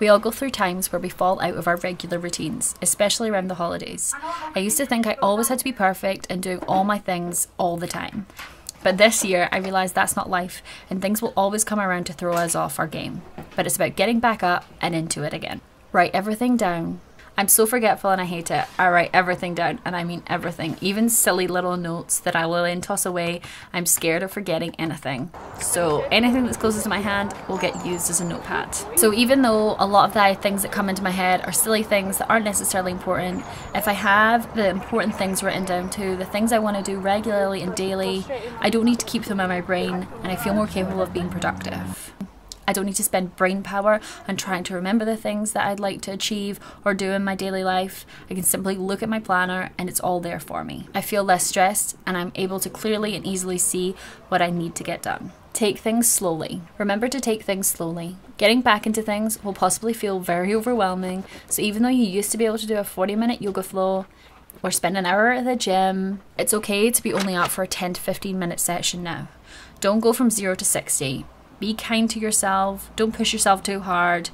We all go through times where we fall out of our regular routines, especially around the holidays. I used to think I always had to be perfect and doing all my things all the time. But this year I realised that's not life, and things will always come around to throw us off our game. But it's about getting back up and into it again. Write everything down. I'm so forgetful and I hate it. I write everything down, and I mean everything, even silly little notes that I will then toss away. I'm scared of forgetting anything. So anything that's closest to my hand will get used as a notepad. So even though a lot of the things that come into my head are silly things that aren't necessarily important, if I have the important things written down too, the things I want to do regularly and daily, I don't need to keep them in my brain, and I feel more capable of being productive. I don't need to spend brain power on trying to remember the things that I'd like to achieve or do in my daily life. I can simply look at my planner and it's all there for me. I feel less stressed, and I'm able to clearly and easily see what I need to get done. Take things slowly. Remember to take things slowly. Getting back into things will possibly feel very overwhelming, so even though you used to be able to do a 40-minute yoga flow or spend an hour at the gym, it's okay to be only out for a 10 to 15-minute session now. Don't go from 0 to 60. Be kind to yourself, don't push yourself too hard,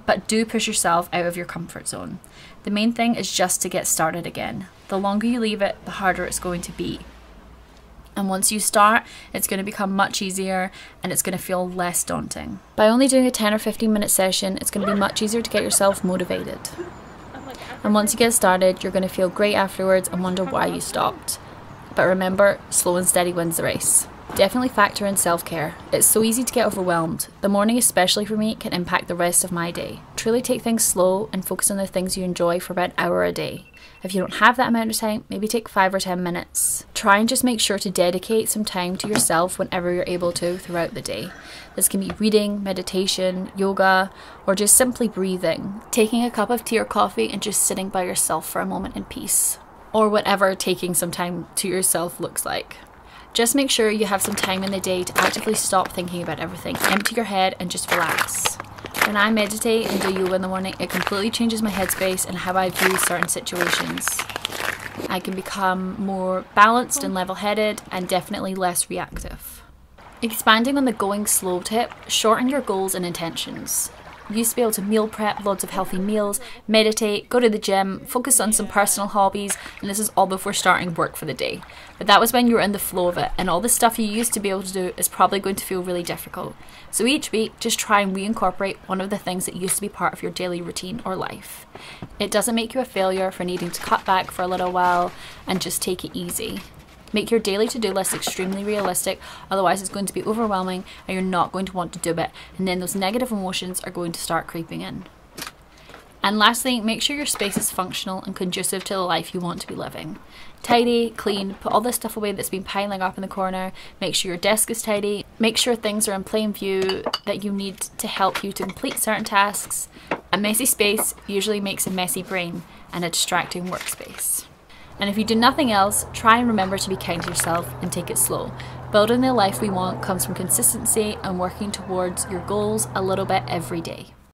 but do push yourself out of your comfort zone. The main thing is just to get started again. The longer you leave it, the harder it's going to be. And once you start, it's going to become much easier and it's going to feel less daunting. By only doing a 10 or 15-minute session, it's going to be much easier to get yourself motivated. And once you get started, you're going to feel great afterwards and wonder why you stopped. But remember, slow and steady wins the race. Definitely factor in self-care. It's so easy to get overwhelmed. The morning, especially for me, can impact the rest of my day. Truly take things slow and focus on the things you enjoy for about an hour a day. If you don't have that amount of time, maybe take 5 or 10 minutes. Try and just make sure to dedicate some time to yourself whenever you're able to throughout the day. This can be reading, meditation, yoga, or just simply breathing. Taking a cup of tea or coffee and just sitting by yourself for a moment in peace. Or whatever taking some time to yourself looks like. Just make sure you have some time in the day to actively stop thinking about everything. Empty your head and just relax. When I meditate and do yoga in the morning, it completely changes my headspace and how I view certain situations. I can become more balanced and level-headed and definitely less reactive. Expanding on the going slow tip, shorten your goals and intentions. You used to be able to meal prep loads of healthy meals, meditate, go to the gym, focus on some personal hobbies, and this is all before starting work for the day. But that was when you were in the flow of it, and all the stuff you used to be able to do is probably going to feel really difficult. So each week, just try and reincorporate one of the things that used to be part of your daily routine or life. It doesn't make you a failure for needing to cut back for a little while and just take it easy. Make your daily to-do list extremely realistic, otherwise it's going to be overwhelming and you're not going to want to do it, and then those negative emotions are going to start creeping in. And lastly, make sure your space is functional and conducive to the life you want to be living. Tidy, clean, put all the stuff away that's been piling up in the corner, make sure your desk is tidy, make sure things are in plain view that you need to help you to complete certain tasks. A messy space usually makes a messy brain and a distracting workspace. And if you do nothing else, try and remember to be kind to yourself and take it slow. Building the life we want comes from consistency and working towards your goals a little bit every day.